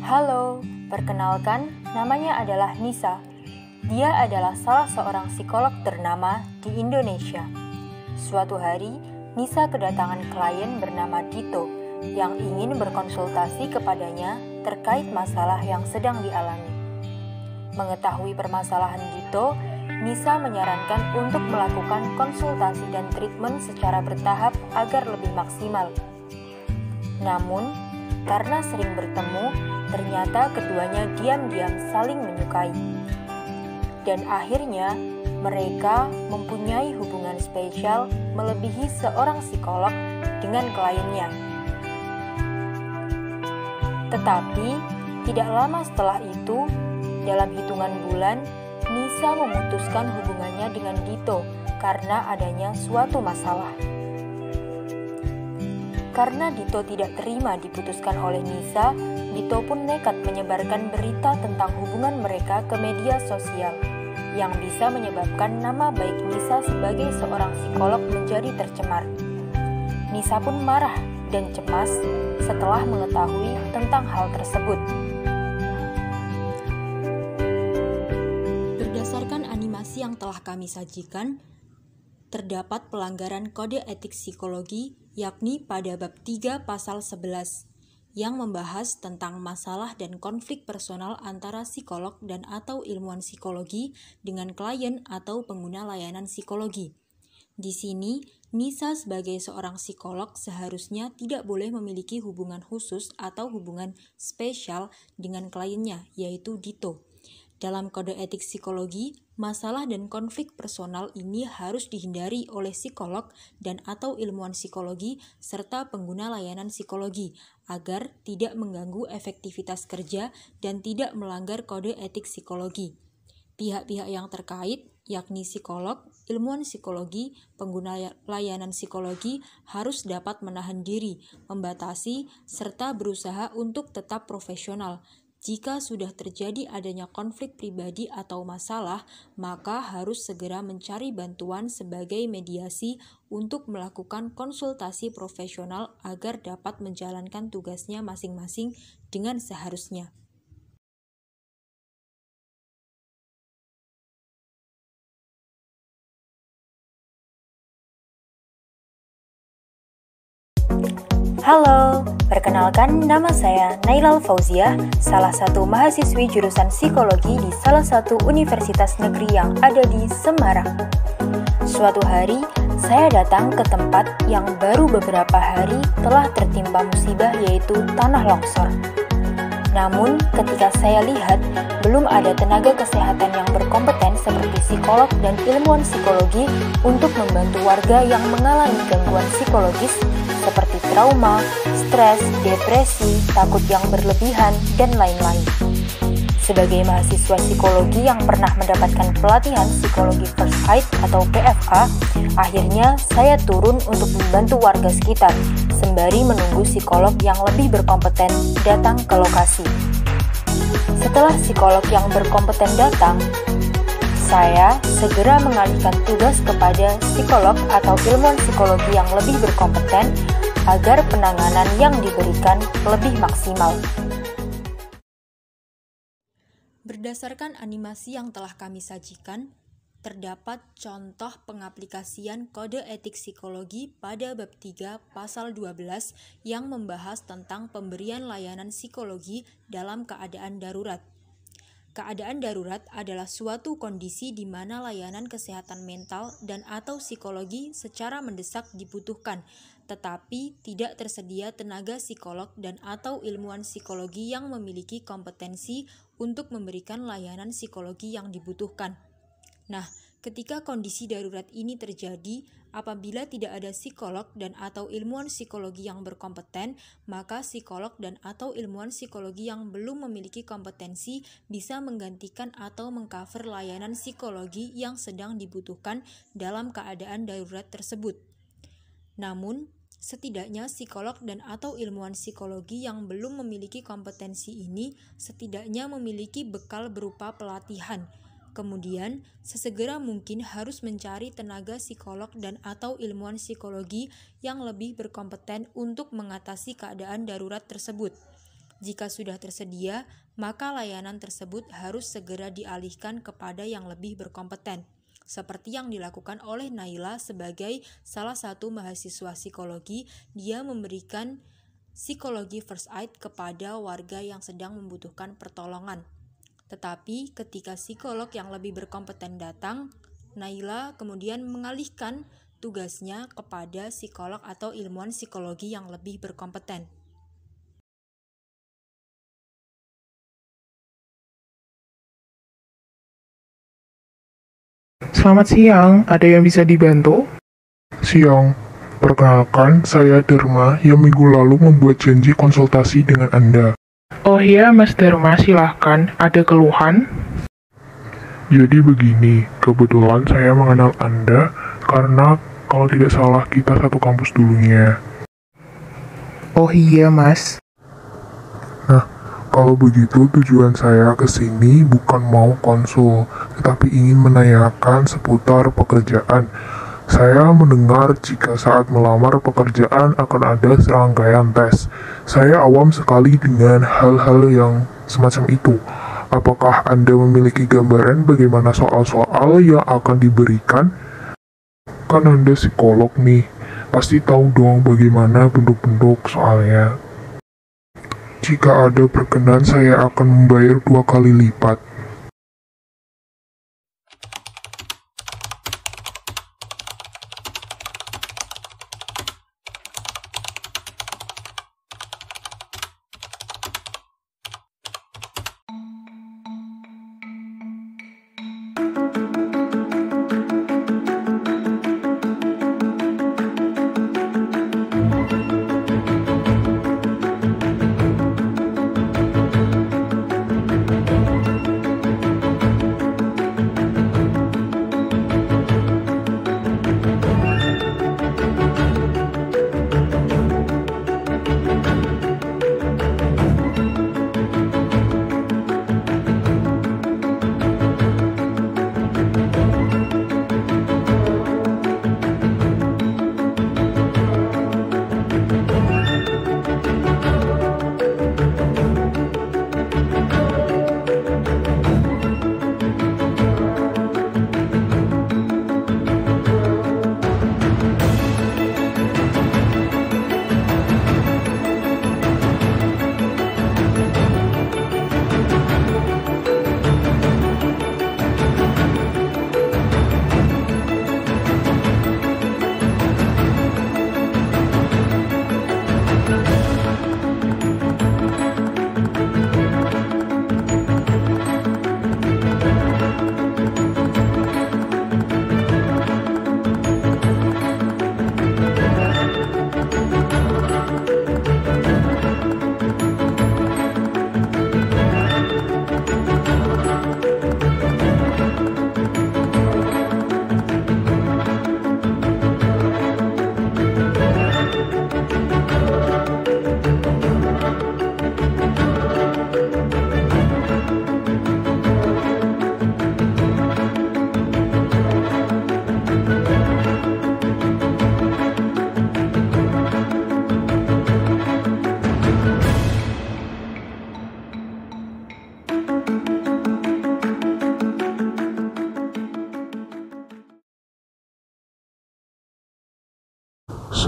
Halo, perkenalkan, namanya adalah Nisa. Dia adalah salah seorang psikolog ternama di Indonesia. Suatu hari, Nisa kedatangan klien bernama Dito yang ingin berkonsultasi kepadanya terkait masalah yang sedang dialami. Mengetahui permasalahan Dito, Nisa menyarankan untuk melakukan konsultasi dan treatment secara bertahap agar lebih maksimal. Namun, karena sering bertemu, ternyata keduanya diam-diam saling menyukai. Dan akhirnya, mereka mempunyai hubungan spesial melebihi seorang psikolog dengan kliennya. Tetapi, tidak lama setelah itu, dalam hitungan bulan, Nisa memutuskan hubungannya dengan Dito karena adanya suatu masalah. Karena Dito tidak terima diputuskan oleh Nisa, Dito pun nekat menyebarkan berita tentang hubungan mereka ke media sosial, yang bisa menyebabkan nama baik Nisa sebagai seorang psikolog menjadi tercemar. Nisa pun marah dan cemas setelah mengetahui tentang hal tersebut. Berdasarkan animasi yang telah kami sajikan, terdapat pelanggaran kode etik psikologi yakni pada bab 3 pasal 11 yang membahas tentang masalah dan konflik personal antara psikolog dan atau ilmuwan psikologi dengan klien atau pengguna layanan psikologi. Di sini, Nisa sebagai seorang psikolog seharusnya tidak boleh memiliki hubungan khusus atau hubungan spesial dengan kliennya, yaitu Dito. Dalam kode etik psikologi, masalah dan konflik personal ini harus dihindari oleh psikolog dan atau ilmuwan psikologi serta pengguna layanan psikologi agar tidak mengganggu efektivitas kerja dan tidak melanggar kode etik psikologi. Pihak-pihak yang terkait, yakni psikolog, ilmuwan psikologi, pengguna layanan psikologi harus dapat menahan diri, membatasi, serta berusaha untuk tetap profesional. Jika sudah terjadi adanya konflik pribadi atau masalah, maka harus segera mencari bantuan sebagai mediasi untuk melakukan konsultasi profesional agar dapat menjalankan tugasnya masing-masing dengan seharusnya. Halo, perkenalkan nama saya Nailal Fauziah, salah satu mahasiswi jurusan psikologi di salah satu universitas negeri yang ada di Semarang. Suatu hari, saya datang ke tempat yang baru beberapa hari telah tertimpa musibah yaitu tanah longsor. Namun, ketika saya lihat, belum ada tenaga kesehatan yang berkompeten seperti psikolog dan ilmuwan psikologi untuk membantu warga yang mengalami gangguan psikologis seperti trauma, stres, depresi, takut yang berlebihan, dan lain-lain. Sebagai mahasiswa psikologi yang pernah mendapatkan pelatihan psikologi first aid atau PFA, akhirnya saya turun untuk membantu warga sekitar, sembari menunggu psikolog yang lebih berkompeten datang ke lokasi. Setelah psikolog yang berkompeten datang, saya segera mengalihkan tugas kepada psikolog atau ilmuwan psikologi yang lebih berkompeten agar penanganan yang diberikan lebih maksimal. Berdasarkan animasi yang telah kami sajikan, terdapat contoh pengaplikasian kode etik psikologi pada bab 3 pasal 12 yang membahas tentang pemberian layanan psikologi dalam keadaan darurat. Keadaan darurat adalah suatu kondisi di mana layanan kesehatan mental dan atau psikologi secara mendesak dibutuhkan, tetapi tidak tersedia tenaga psikolog dan atau ilmuwan psikologi yang memiliki kompetensi untuk memberikan layanan psikologi yang dibutuhkan. Nah, ketika kondisi darurat ini terjadi, apabila tidak ada psikolog dan atau ilmuwan psikologi yang berkompeten, maka psikolog dan atau ilmuwan psikologi yang belum memiliki kompetensi bisa menggantikan atau mengcover layanan psikologi yang sedang dibutuhkan dalam keadaan darurat tersebut. Namun, setidaknya psikolog dan atau ilmuwan psikologi yang belum memiliki kompetensi ini setidaknya memiliki bekal berupa pelatihan. Kemudian, sesegera mungkin harus mencari tenaga psikolog dan atau ilmuwan psikologi yang lebih berkompeten untuk mengatasi keadaan darurat tersebut. Jika sudah tersedia, maka layanan tersebut harus segera dialihkan kepada yang lebih berkompeten, seperti yang dilakukan oleh Naila sebagai salah satu mahasiswa psikologi. Dia memberikan psikologi first aid kepada warga yang sedang membutuhkan pertolongan. Tetapi ketika psikolog yang lebih berkompeten datang, Naila kemudian mengalihkan tugasnya kepada psikolog atau ilmuwan psikologi yang lebih berkompeten. Selamat siang, ada yang bisa dibantu? Siang, perkenalkan saya Dharma yang minggu lalu membuat janji konsultasi dengan Anda. Oh iya, Mas Dharma, silahkan. Ada keluhan? Jadi begini, kebetulan saya mengenal Anda karena kalau tidak salah kita satu kampus dulunya. Oh iya, Mas. Kalau begitu tujuan saya ke sini bukan mau konsul, tetapi ingin menanyakan seputar pekerjaan. Saya mendengar jika saat melamar pekerjaan akan ada serangkaian tes. Saya awam sekali dengan hal-hal yang semacam itu. Apakah Anda memiliki gambaran bagaimana soal-soal yang akan diberikan? Kan Anda psikolog nih, pasti tahu dong bagaimana bentuk-bentuk soalnya. Jika ada berkenan, saya akan membayar 2 kali lipat.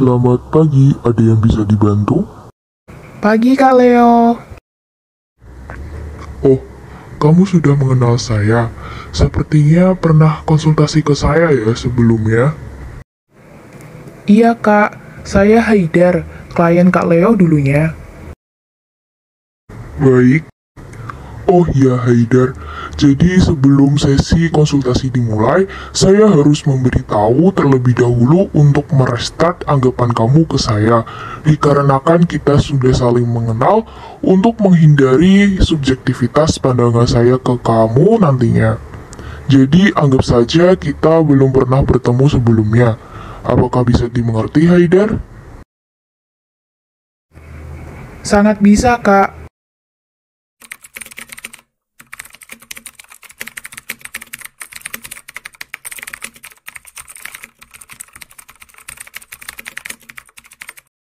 Selamat pagi, ada yang bisa dibantu? Pagi, Kak Leo. Oh, kamu sudah mengenal saya. Sepertinya pernah konsultasi ke saya ya sebelumnya. Iya, Kak. Saya Haidar, klien Kak Leo dulunya. Baik. Oh ya Haidar, jadi sebelum sesi konsultasi dimulai, saya harus memberitahu terlebih dahulu untuk merestart anggapan kamu ke saya. Dikarenakan kita sudah saling mengenal untuk menghindari subjektivitas pandangan saya ke kamu nantinya. Jadi anggap saja kita belum pernah bertemu sebelumnya. Apakah bisa dimengerti Haidar? Sangat bisa, Kak.